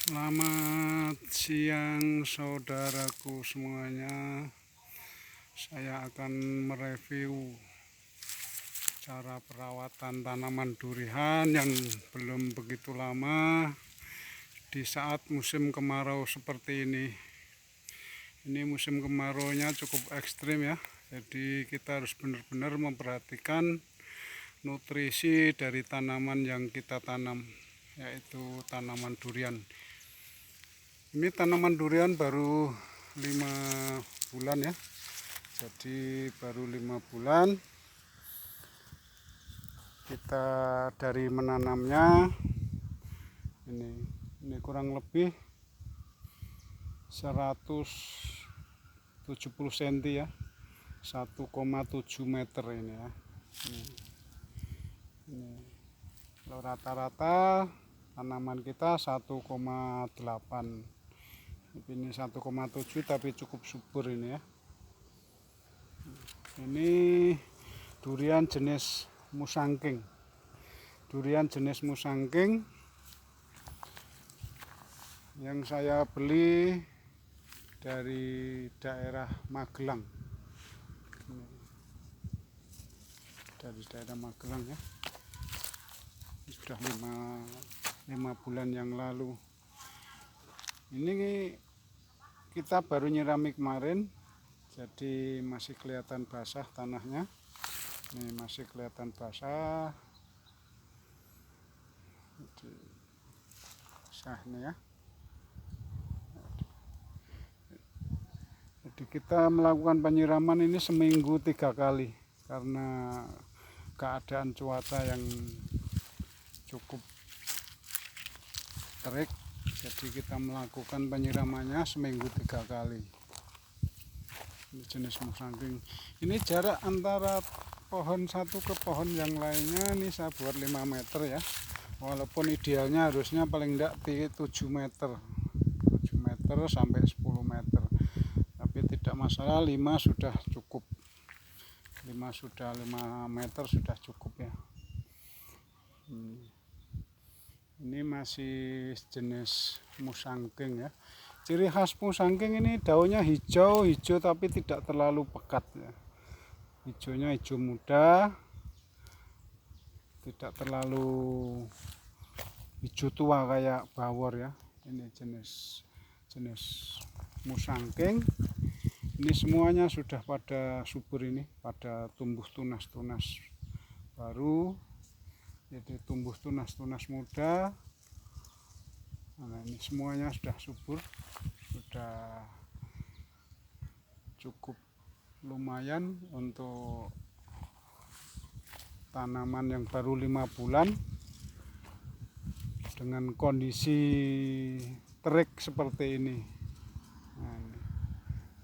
Selamat siang saudaraku semuanya. Saya akan mereview cara perawatan tanaman durian yang belum begitu lama di saat musim kemarau seperti ini. Ini musim kemaraunya cukup ekstrim ya. Jadi kita harus benar-benar memperhatikan nutrisi dari tanaman yang kita tanam, yaitu tanaman durian. Ini tanaman durian baru 5 bulan ya. Jadi baru 5 bulan kita dari menanamnya. Ini kurang lebih 170 cm ya. 1,7 meter ini ya. Ini. Kalau rata-rata tanaman kita 1,8. Ini 1,7 tapi cukup subur ini ya. Ini durian jenis musangking. Durian jenis musangking yang saya beli dari daerah Magelang. Dari daerah Magelang ya. Sudah 5 bulan yang lalu. Ini kita baru nyirami kemarin, jadi masih kelihatan basah tanahnya. Ini masih kelihatan basah. Basah nih ya. Jadi kita melakukan penyiraman ini seminggu 3 kali karena keadaan cuaca yang cukup terik. Jadi kita melakukan penyiramannya seminggu 3 kali. Ini jenis musangking. Ini jarak antara pohon satu ke pohon yang lainnya ini saya buat 5 meter ya. Walaupun idealnya harusnya paling enggak 7 meter. 7 meter sampai 10 meter. Tapi tidak masalah, 5 sudah cukup. 5 meter sudah cukup ya. Ini masih jenis musangking ya. Ciri khas musangking ini daunnya hijau tapi tidak terlalu pekat ya. Hijaunya hijau muda, tidak terlalu hijau tua kayak bawor ya. Ini jenis musangking. Ini semuanya sudah pada subur ini, pada tumbuh tunas-tunas baru. Jadi tumbuh tunas-tunas muda. Nah, ini semuanya sudah subur, sudah cukup lumayan untuk tanaman yang baru 5 bulan dengan kondisi terik seperti ini. Nah,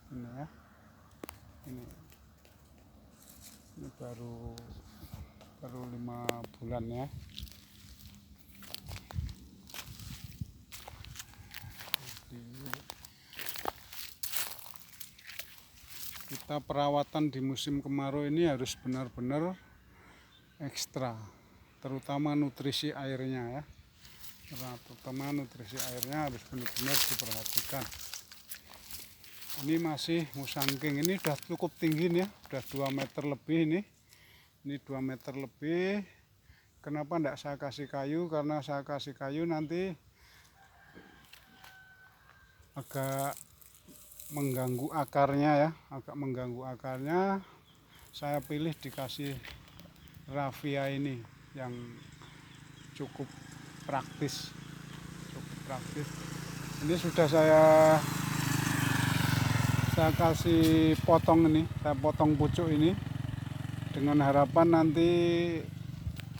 ini ya. Ini baru 5 bulan ya. Kita perawatan di musim kemarau ini harus benar-benar ekstra, terutama nutrisi airnya ya. Terutama nutrisi airnya harus benar-benar diperhatikan. Ini masih musangking, ini sudah cukup tinggi nih ya, sudah 2 meter lebih ini. Ini 2 meter lebih. Kenapa enggak saya kasih kayu? Karena saya kasih kayu nanti agak mengganggu akarnya ya, Saya pilih dikasih raffia ini yang cukup praktis. Ini sudah saya kasih potong ini, saya potong pucuk ini dengan harapan nanti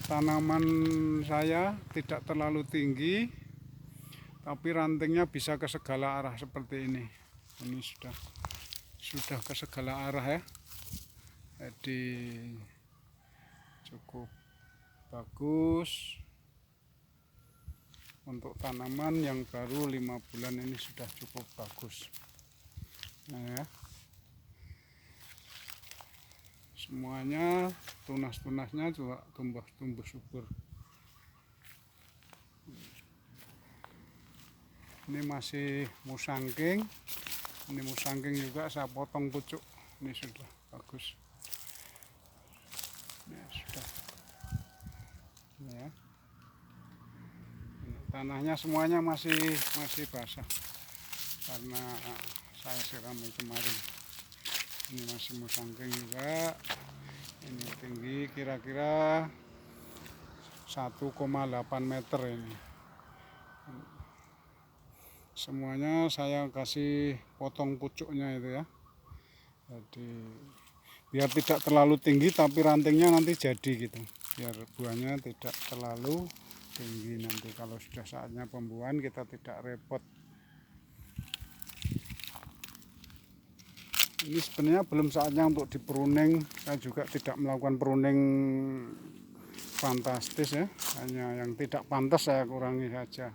tanaman saya tidak terlalu tinggi, tapi rantingnya bisa ke segala arah seperti ini. Ini sudah ke segala arah ya. Jadi cukup bagus untuk tanaman yang baru 5 bulan ini, sudah cukup bagus. Nah ya. Semuanya tunas-tunasnya juga tumbuh subur. Ini masih musangking. Ini musangking juga saya potong pucuk. Ini sudah bagus. Ini sudah. Ini ya. Ini tanahnya semuanya masih basah karena saya sirami kemarin. Ini masih musangking juga. Ini tinggi kira-kira 1,8 meter ini. Semuanya saya kasih potong pucuknya itu ya. Jadi biar tidak terlalu tinggi tapi rantingnya nanti jadi gitu. Biar buahnya tidak terlalu tinggi nanti kalau sudah saatnya pembuahan kita tidak repot. Ini sebenarnya belum saatnya untuk dipruning. Saya juga tidak melakukan pruning fantastis ya. Hanya yang tidak pantas saya kurangi saja.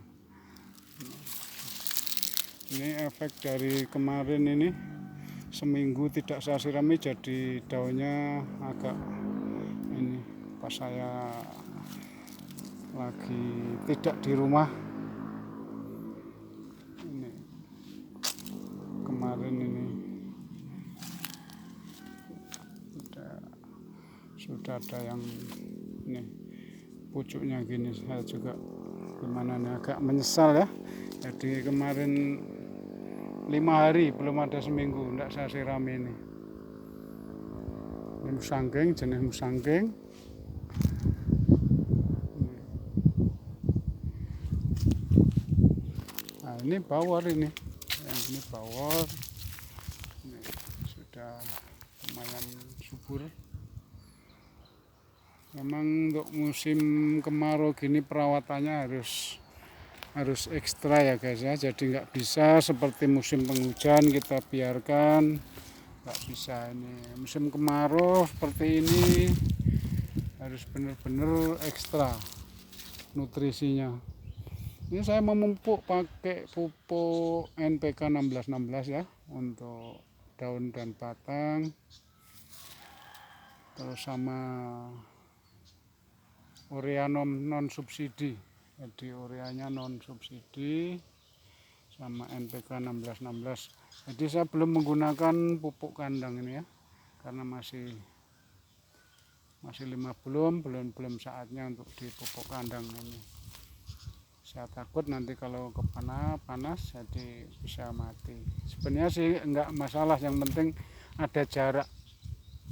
Ini efek dari kemarin ini, seminggu tidak saya sirami jadi daunnya agak ini pas saya lagi tidak di rumah. Ini kemarin ini sudah ada yang ini pucuknya gini, saya juga gimana nih agak menyesal ya. Jadi kemarin 5 hari belum ada seminggu tidak saya sirami ini. Ini musangking, jenis musangking. Nah ini bawor ini, yang ini bawor. Ini sudah lumayan subur. Memang untuk musim kemarau gini perawatannya harus ekstra ya guys ya. Jadi nggak bisa seperti musim penghujan kita biarkan, nggak bisa. Ini musim kemarau seperti ini harus benar-benar ekstra nutrisinya. Ini saya memupuk pakai pupuk NPK 1616 ya untuk daun dan batang, terus sama urea non subsidi. Jadi ureanya non subsidi sama NPK 1616. Jadi saya belum menggunakan pupuk kandang ini ya, karena masih 5 belum saatnya untuk dipupuk kandang ini. Saya takut nanti kalau kepana panas jadi bisa mati. Sebenarnya sih enggak masalah, yang penting ada jarak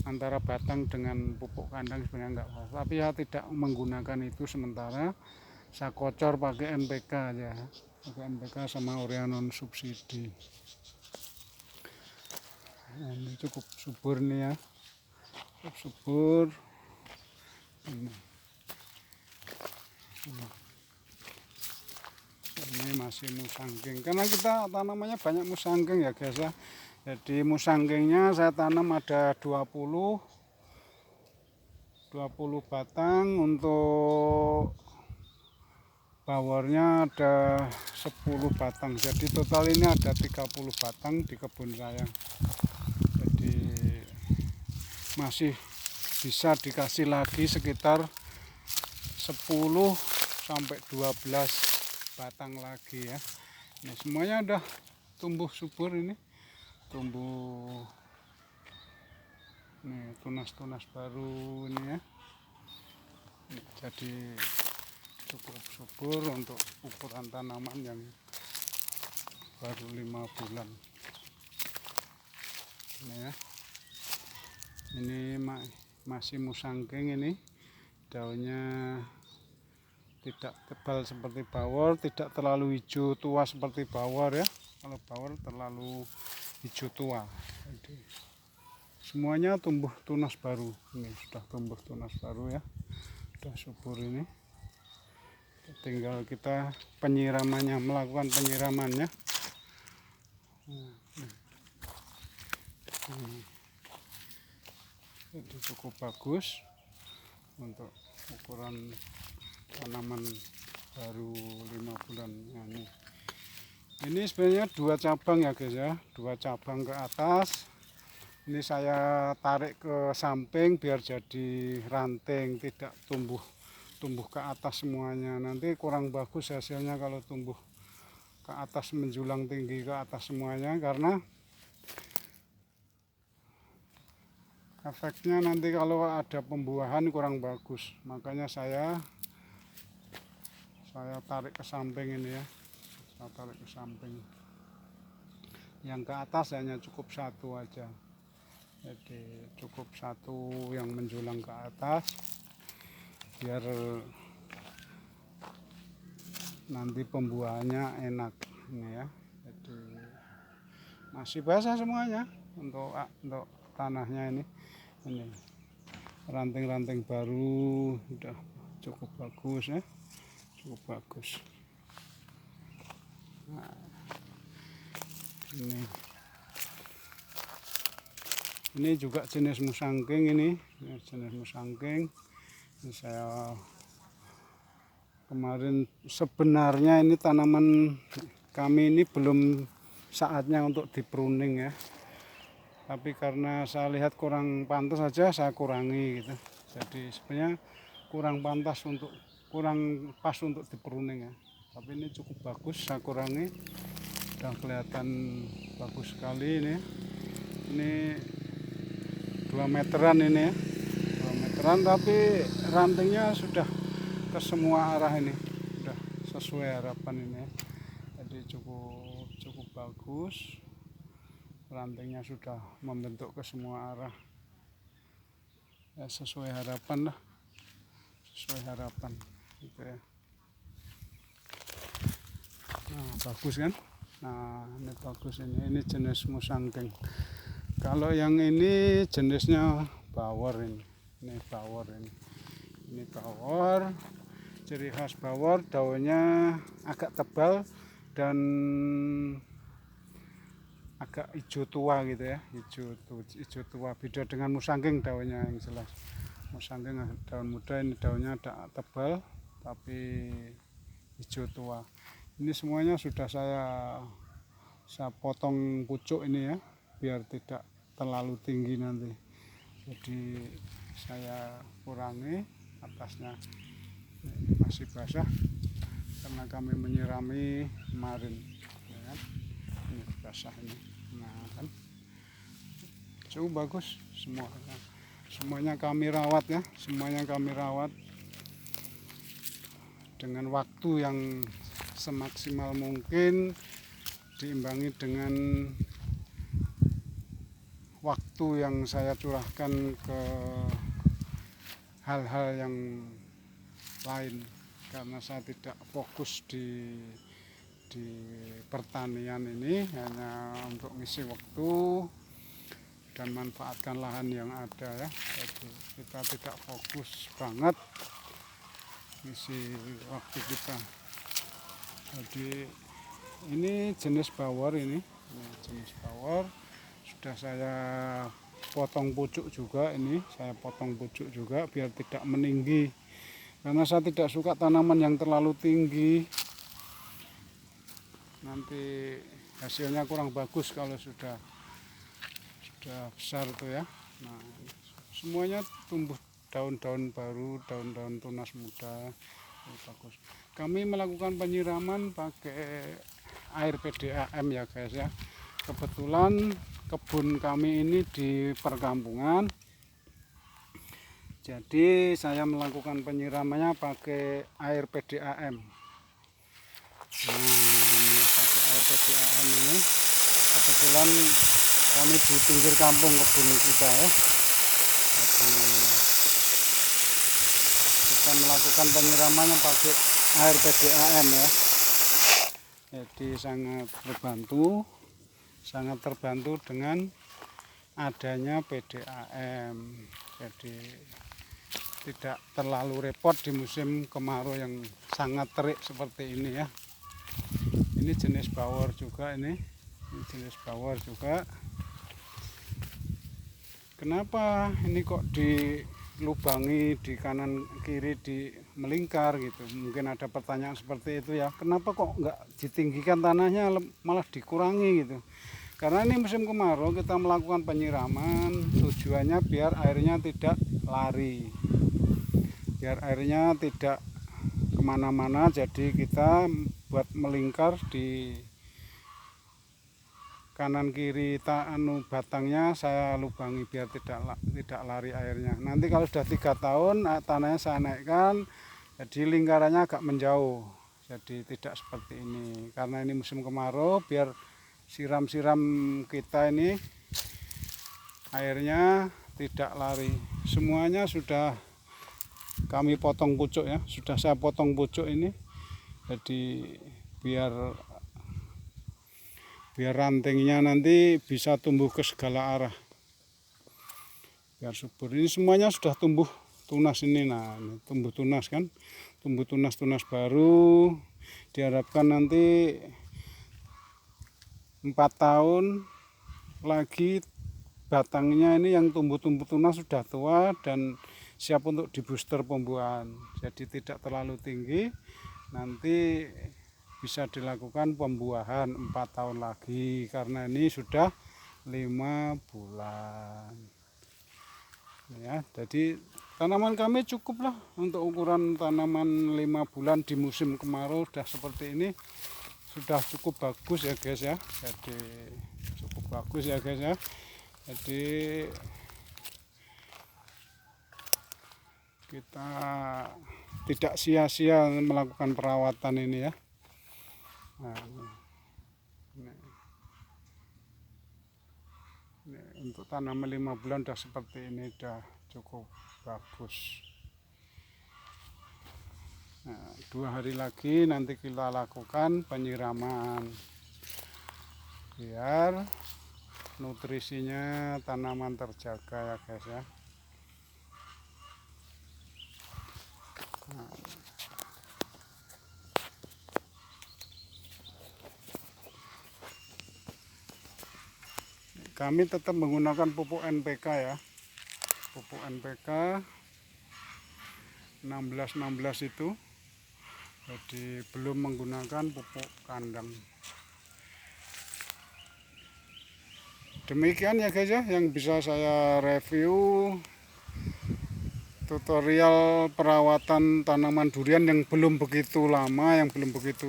antara batang dengan pupuk kandang, sebenarnya enggak masalah. Tapi ya tidak menggunakan itu sementara. Saya kocor pakai NPK aja, pakai NPK sama urea non subsidi. Nah, ini cukup subur nih ya, cukup subur. Ini masih musangking, karena kita tanamannya banyak musangking ya guys ya. Jadi musangkingnya saya tanam ada 20 batang, untuk bawornya ada 10 batang. Jadi total ini ada 30 batang di kebun saya. Jadi masih bisa dikasih lagi sekitar 10 sampai 12 batang lagi ya. Ini semuanya udah tumbuh subur, ini tumbuh nih tunas-tunas baru ini ya. Jadi cukup subur untuk ukuran tanaman yang baru 5 bulan ini ya. Ini masih musangking, ini daunnya tidak tebal seperti bawor, tidak terlalu hijau tua seperti bawor ya. Kalau bawor terlalu hijau tua. Jadi semuanya tumbuh tunas baru. Ini sudah tumbuh tunas baru ya, sudah subur ini. Tinggal kita penyiramannya, melakukan penyiramannya. Jadi cukup bagus untuk ukuran tanaman baru 5 bulan. Nah, ini sebenarnya 2 cabang ya guys ya, 2 cabang ke atas. Ini saya tarik ke samping biar jadi ranting, tidak tumbuh ke atas semuanya. Nanti kurang bagus hasilnya kalau tumbuh ke atas, menjulang tinggi ke atas semuanya, karena efeknya nanti kalau ada pembuahan kurang bagus. Makanya saya tarik ke samping ini ya, saya tarik ke samping. Yang ke atas hanya cukup satu aja, jadi cukup satu yang menjulang ke atas biar nanti pembuahannya enak ini ya. Jadi masih basah semuanya untuk tanahnya ini ranting-ranting baru udah cukup bagus ya, cukup bagus. Nah, ini juga jenis musangking, ini jenis musangking. Ini saya kemarin, sebenarnya ini tanaman kami ini belum saatnya untuk di pruning ya, tapi karena saya lihat kurang pantas saja saya kurangi gitu. Jadi sebenarnya kurang pas untuk di pruning ya, tapi ini cukup bagus, saya kurangi, sudah kelihatan bagus sekali ini. Ini 2 meteran ini ya, 2 meteran, tapi rantingnya sudah ke semua arah ini, sudah sesuai harapan ini ya. Jadi cukup bagus, rantingnya sudah membentuk ke semua arah ya, sesuai harapan lah, sesuai harapan gitu ya. Nah, bagus kan. Nah, ini bagus, ini jenis musangking. Kalau yang ini jenisnya bawor, ini bawor, ini bawor. Ciri khas bawor, daunnya agak tebal dan agak hijau tua gitu ya, hijau tua. Beda dengan musangking, daunnya yang jelas. Musangking daun muda, ini daunnya agak tebal tapi hijau tua. Ini semuanya sudah saya potong pucuk ini ya, biar tidak terlalu tinggi nanti. Jadi saya kurangi atasnya, masih basah karena kami menyirami kemarin ya kan? Ini basah ini. Nah kan cukup bagus, semuanya kami rawat ya, semuanya kami rawat dengan waktu yang semaksimal mungkin, diimbangi dengan waktu yang saya curahkan ke hal-hal yang lain, karena saya tidak fokus di pertanian ini, hanya untuk ngisi waktu dan manfaatkan lahan yang ada ya. Jadi kita tidak fokus banget ngisi waktu kita. Jadi ini jenis bawor, ini jenis bawor. Sudah saya potong pucuk juga, ini saya potong pucuk juga biar tidak meninggi, karena saya tidak suka tanaman yang terlalu tinggi, nanti hasilnya kurang bagus kalau sudah besar tuh ya. Nah, semuanya tumbuh daun-daun baru, daun-daun tunas muda, bagus. Kami melakukan penyiraman pakai air PDAM ya guys ya. Kebetulan kebun kami ini di perkampungan, jadi saya melakukan penyiramannya pakai air PDAM. Nah, ini pakai air PDAM ini. Kebetulan kami di pinggir kampung kebun kita ya. Jadi kita melakukan penyiramannya pakai air PDAM ya. Jadi sangat terbantu dengan adanya PDAM. Jadi tidak terlalu repot di musim kemarau yang sangat terik seperti ini ya. Ini jenis bawor juga, ini jenis bawor juga. Kenapa ini kok dilubangi di kanan kiri, di melingkar gitu? Mungkin ada pertanyaan seperti itu ya. Kenapa kok nggak ditinggikan tanahnya, malah dikurangi gitu? Karena ini musim kemarau, kita melakukan penyiraman, tujuannya biar airnya tidak lari, biar airnya tidak kemana-mana. Jadi kita buat melingkar di kanan kiri batangnya saya lubangi biar tidak lari airnya. Nanti kalau sudah 3 tahun tanahnya saya naikkan, jadi lingkarannya agak menjauh, jadi tidak seperti ini. Karena ini musim kemarau, biar siram-siram kita ini airnya tidak lari. Semuanya sudah kami potong pucuk ya, sudah saya potong pucuk ini, jadi biar rantingnya nanti bisa tumbuh ke segala arah, biar subur. Ini semuanya sudah tumbuh tunas ini. Nah, ini tumbuh tunas kan, tumbuh tunas baru. Diharapkan nanti 4 tahun lagi batangnya ini yang tumbuh tunas sudah tua dan siap untuk di booster pembuahan. Jadi tidak terlalu tinggi, nanti bisa dilakukan pembuahan 4 tahun lagi, karena ini sudah 5 bulan ya. Jadi tanaman kami cukuplah untuk ukuran tanaman 5 bulan di musim kemarau sudah seperti ini, sudah cukup bagus ya guys ya. Jadi cukup bagus ya guys ya. Jadi kita tidak sia-sia melakukan perawatan ini ya. Nah, ini untuk tanaman 5 bulan sudah seperti ini, sudah cukup bagus. Nah, 2 hari lagi nanti kita lakukan penyiraman biar nutrisinya tanaman terjaga ya guys ya. Nah, kami tetap menggunakan pupuk NPK ya, pupuk NPK 16-16 itu, jadi belum menggunakan pupuk kandang. Demikian ya guys ya yang bisa saya review tutorial perawatan tanaman durian yang belum begitu lama, yang belum begitu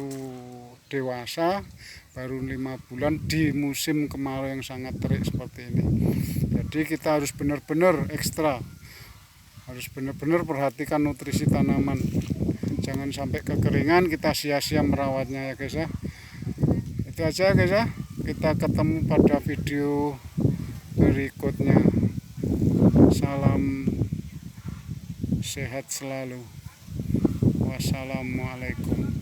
dewasa, baru 5 bulan di musim kemarau yang sangat terik seperti ini. Jadi kita harus benar-benar ekstra, harus benar-benar perhatikan nutrisi tanaman, jangan sampai kekeringan kita sia-sia merawatnya ya guys ya. Itu aja guys ya, kita ketemu pada video berikutnya. Salam sehat selalu. Wassalamualaikum.